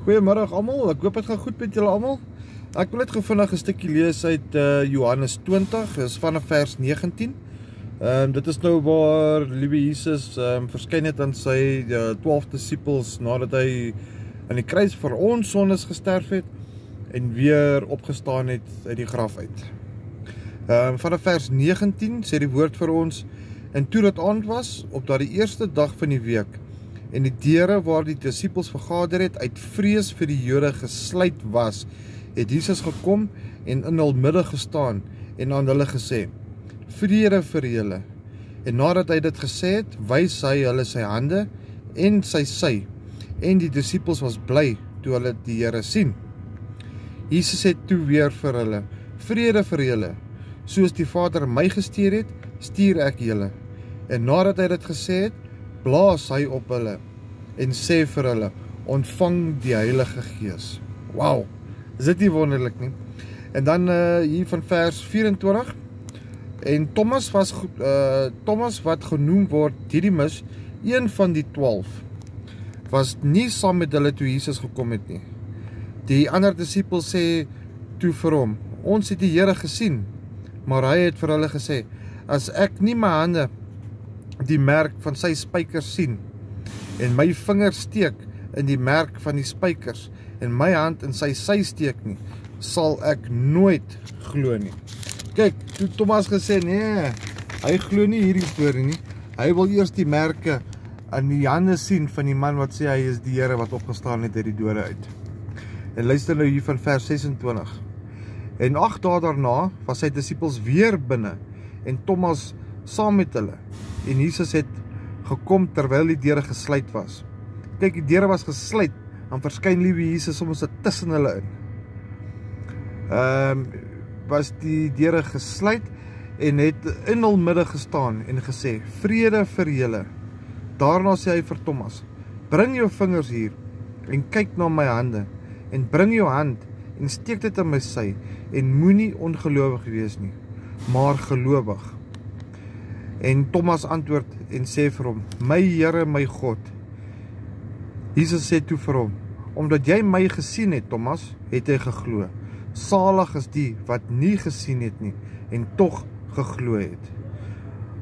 Goeiemiddag almal, ek hoop het gaan goed met julle almal. Ek wil net vinnig 'n stukkie lees uit Johannes 20, dis vanaf vers 19. Dit is nou waar liewe Jesus verskyn het aan sy 12 disippels nadat hy aan die kruis vir ons sondes gesterf het en weer opgestaan het uit die graf uit. Vanaf vers 19 sê die woord vir ons: en toe dit aand was, op daardie eerste dag van die week, en die deure waar die disippels vergader het uit vrees vir die Jode gesluit was, het Jesus gekom en in hul midde gestaan en aan hulle gesê: vrede vir julle. En nadat hy dit gesê het, wys hy hulle sy hande en sy sy, en die disippels was bly toe hulle die Here sien. Jesus het toe weer vir hulle: vrede vir julle. Soos die Vader my gestuur het, stuur ek julle. En nadat hy dit gesê het, blaas hy op hulle en sê vir hulle: ontvang die Heilige Gees. Wauw, is dit nie wonderlik nie? En dan hier van vers 24, en Thomas wat genoem word Didymus, een van die 12, was nie saam met hulle toe Jesus gekom het nie. Die ander disipel sê toe vir hom: ons het die Here gesien. Maar hy het vir hulle gesê: as ek nie my hande die merk van sy spykers sien, en my vinger steek in die merk van die spykers, en my hand in sy sy steek nie, sal ek nooit glo nie. Kyk, toe Thomas gesê, nee, hy glo nie hierdie storie nie. Hy wil eers die merke aan die hande sien van die man wat sê hy is die Here wat opgestaan het uit die dode uit. En luister nou hier van vers 26. En 8 dae daarna was sy disippels weer binne, en Thomas saam met hulle. En Jesus het gekom terwyl die deure gesluit was. Kyk, die deure was gesluit, dan verskyn liewe Jesus soms tussen hulle in. Was die deure gesluit en het in hul midde gestaan en gesê: vrede vir julle. Daarna sê hy vir Thomas: bring jou vingers hier en kyk na my hande, en bring jou hand en steek dit in my sy, en moenie ongelowig wees nie, maar gelowig. En Thomas antwoord en sê vir hom: my Here, my God. Jesus sê toe vir hom: omdat jy my gesien het, Thomas, het jy geglo. Salig is die wat nie gesien het nie, en tog geglo het.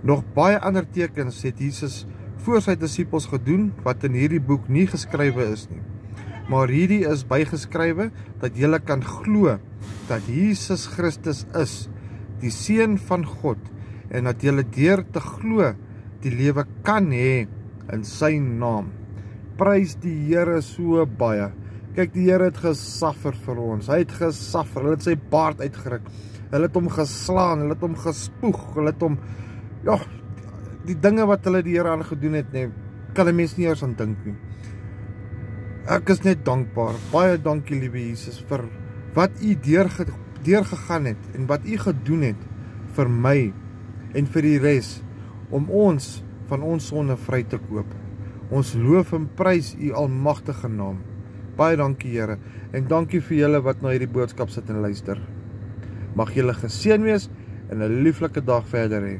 Nog baie ander tekens het Jesus voor sy disippels gedoen, wat in hierdie boek nie geskrywe is nie. Maar hierdie is bygeskrywe, dat julle kan glo, dat Jesus Christus is, die Seun van God, en dat julle deur te glo, die lewe kan hê in sy naam. Prys die Here so baie. Kyk, die Here het gesuffer vir ons. Hy het gesuffer, hulle het sy baard uitgeruk. Hulle het hom geslaan, hulle het hom gespoeg, hulle het hom, ja, die dinge wat hulle die Here aan gedoen het, nee, kan 'n mens nie eers aan dink nie. Ek is net dankbaar. Baie dankie, liewe Jesus, vir wat u deurgegaan het en wat u gedoen het vir my en vir die res, om ons van ons sonde vry te koop. Ons loof en prys u almagtige naam. Baie dankie, Here, en dankie vir julle wat na hierdie boodskap sit en luister. Mag julle geseën wees en 'n lieflike dag verder hê.